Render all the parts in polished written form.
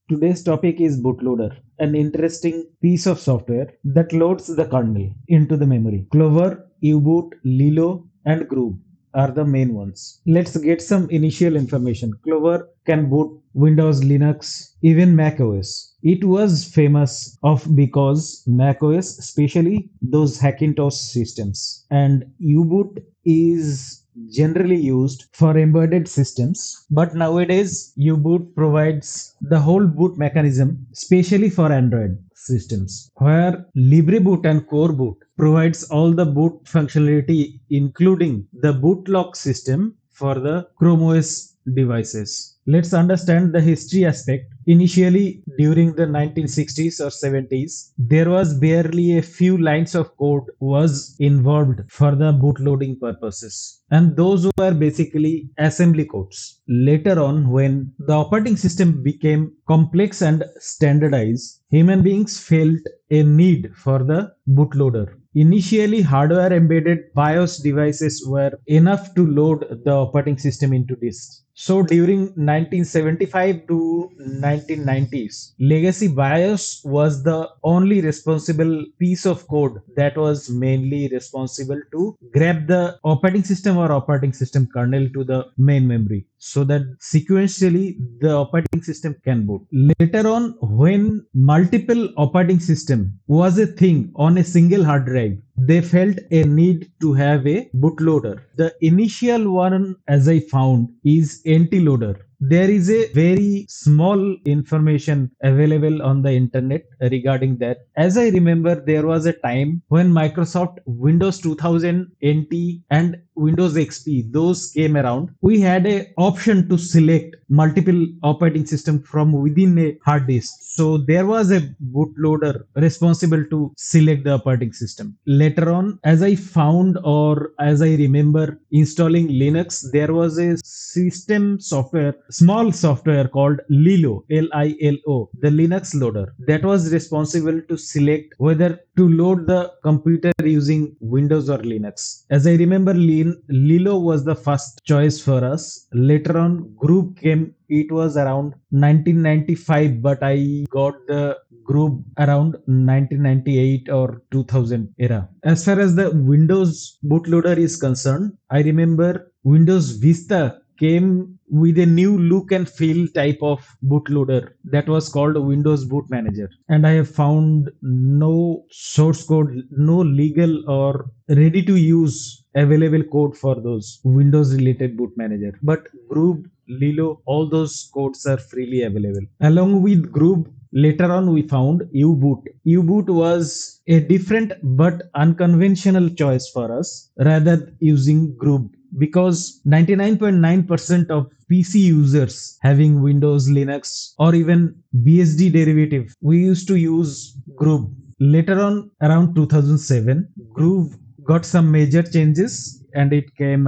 Today's topic is bootloader, an interesting piece of software that loads the kernel into the memory. Clover, U-boot, LiLo, and Grub are the main ones. Let's get some initial information. Clover can boot Windows, Linux, even Mac OS. It was famous of because Mac OS, especially those Hackintosh systems, and U-boot is generally used for embedded systems, but nowadays U-boot provides the whole boot mechanism, especially for Android systems, where Libreboot and Core Boot provides all the boot functionality, including the boot lock system for the Chrome OS devices. Let's understand the history aspect. Initially, during the 1960s or 70s, there was barely a few lines of code was involved for the bootloading purposes. And those were basically assembly codes. Later on, when the operating system became complex and standardized, human beings felt a need for the bootloader. Initially, hardware embedded BIOS devices were enough to load the operating system into disks. So during 1975 to 1990s, legacy BIOS was the only responsible piece of code that was mainly responsible to grab the operating system or operating system kernel to the main memory so that sequentially the operating system can boot. Later on, when multiple operating system was a thing on a single hard drive, they felt a need to have a bootloader. The initial one, as I found, is NT-loader. There is a very small information available on the internet regarding that. As I remember, there was a time when Microsoft Windows 2000 NT and Windows XP those came around. We had a option to select multiple operating system from within a hard disk. So there was a bootloader responsible to select the operating system. Later on, as I found or as I remember installing Linux, there was a system software, small software called LiLo, LILO, the Linux loader, that was responsible to select whether to load the computer using Windows or Linux. As I remember, LiLo was the first choice for us. Later on, Grub came. It was around 1995, but I got the Grub around 1998 or 2000 era. As far as the Windows bootloader is concerned, I remember Windows Vista came with a new look and feel type of bootloader that was called Windows Boot Manager. And I have found no source code, no legal or ready to use available code for those Windows related boot manager. But Grub, LiLo, all those codes are freely available. Along with Grub, later on we found U-boot. U-boot was a different but unconventional choice for us rather using Grub, because 99.9% of PC users having Windows, Linux, or even BSD derivative, we used to use Grub. Later on, around 2007, Grub got some major changes and it came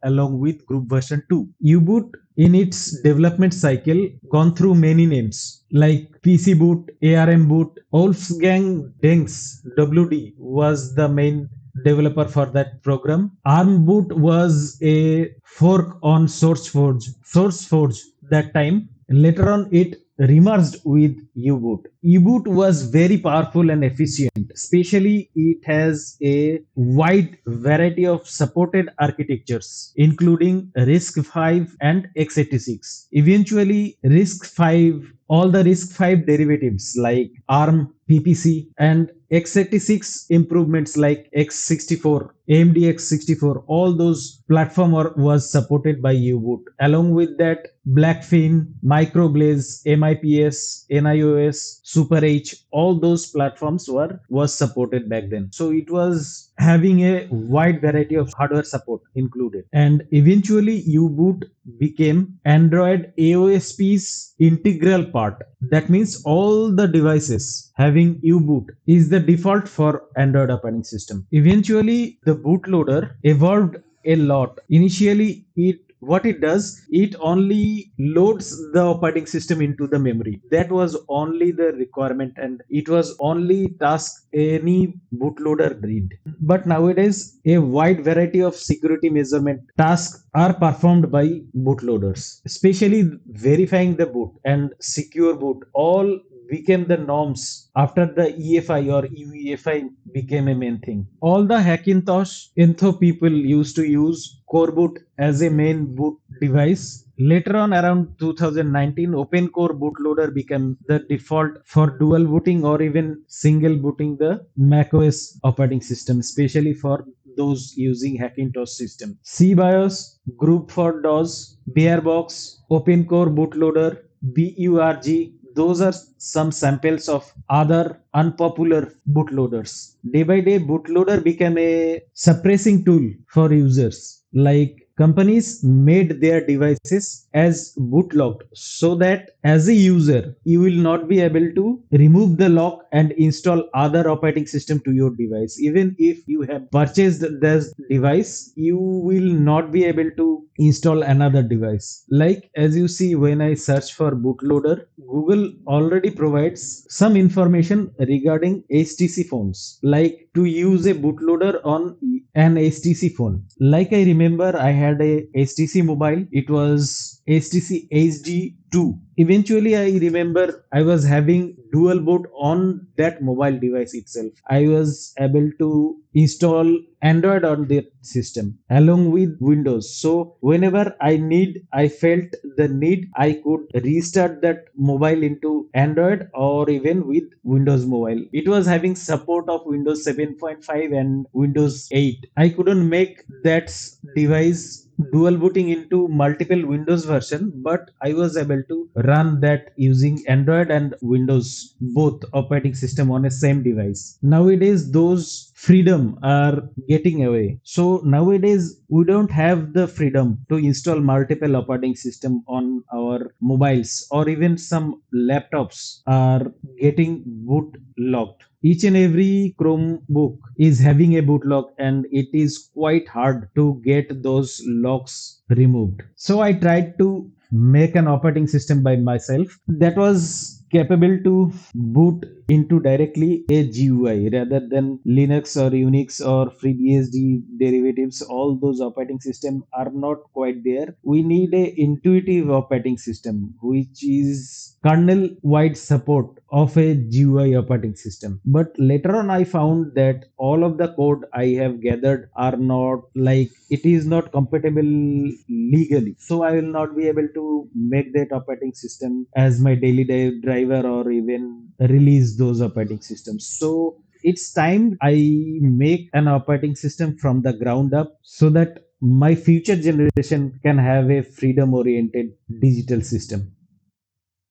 along with Grub version 2. U-boot in its development cycle gone through many names like PC boot, ARM boot. Wolfgang Deng's WD was the main developer for that program. ARM boot was a fork on SourceForge. SourceForge that time. Later on, it remerged with U-boot. U-boot was very powerful and efficient. Especially, it has a wide variety of supported architectures, including RISC-V and x86. Eventually, RISC-V, all the RISC-V derivatives like ARM, PPC, and x86 improvements like x64, AMD x64, all those platform was supported by U-boot. Along with that, Blackfin, Microblaze, MIPS, NIOS, Super H, all those platforms was supported back then. So it was having a wide variety of hardware support included. And eventually U-boot became Android AOSP's integral part. That means all the devices having U-boot is the default for Android operating system. Eventually the bootloader evolved a lot. Initially it what it does, it only loads the operating system into the memory. That was only the requirement, and it was only task any bootloader did. But nowadays a wide variety of security measurement tasks are performed by bootloaders, especially verifying the boot and secure boot all became the norms after the EFI or UEFI became a main thing. All the Hackintosh Intho people used to use core boot as a main boot device. Later on, around 2019, Open Core bootloader became the default for dual booting or even single booting the macOS operating system, especially for those using Hackintosh system. CBIOS, Group for DOS, Bearbox, Open Core bootloader, BURG, those are some samples of other unpopular bootloaders. Day by day, bootloader became a suppressing tool for users. Like companies made their devices as bootlocked so that as a user you will not be able to remove the lock and install other operating system to your device. Even if you have purchased this device, you will not be able to install another device. Like as you see, when I search for bootloader, Google already provides some information regarding HTC phones, like to use a bootloader on an HTC phone. Like I remember I had a HTC mobile. It was HTC HD2. Eventually I remember I was having dual boot on that mobile device itself. I was able to install Android on the system along with Windows. So whenever I felt the need, I could restart that mobile into Android or even with Windows Mobile. It was having support of Windows 7.5 and Windows 8. I couldn't make that device dual booting into multiple Windows version, but I was able to run that using Android and Windows both operating system on a same device. Nowadays those freedom are getting away. So nowadays we don't have the freedom to install multiple operating system on our mobiles, or even some laptops are getting boot locked. Each and every Chromebook is having a boot lock, and it is quite hard to get those locks removed. So I tried to make an operating system by myself that was capable to boot into directly a GUI rather than Linux or Unix or FreeBSD derivatives. All those operating systems are not quite there. We need a intuitive operating system which is kernel wide support of a GUI operating system. But later on I found that all of the code I have gathered are not, like, it is not compatible legally. So I will not be able to make that operating system as my daily driver or even release those operating systems. So it's time I make an operating system from the ground up so that my future generation can have a freedom oriented digital system.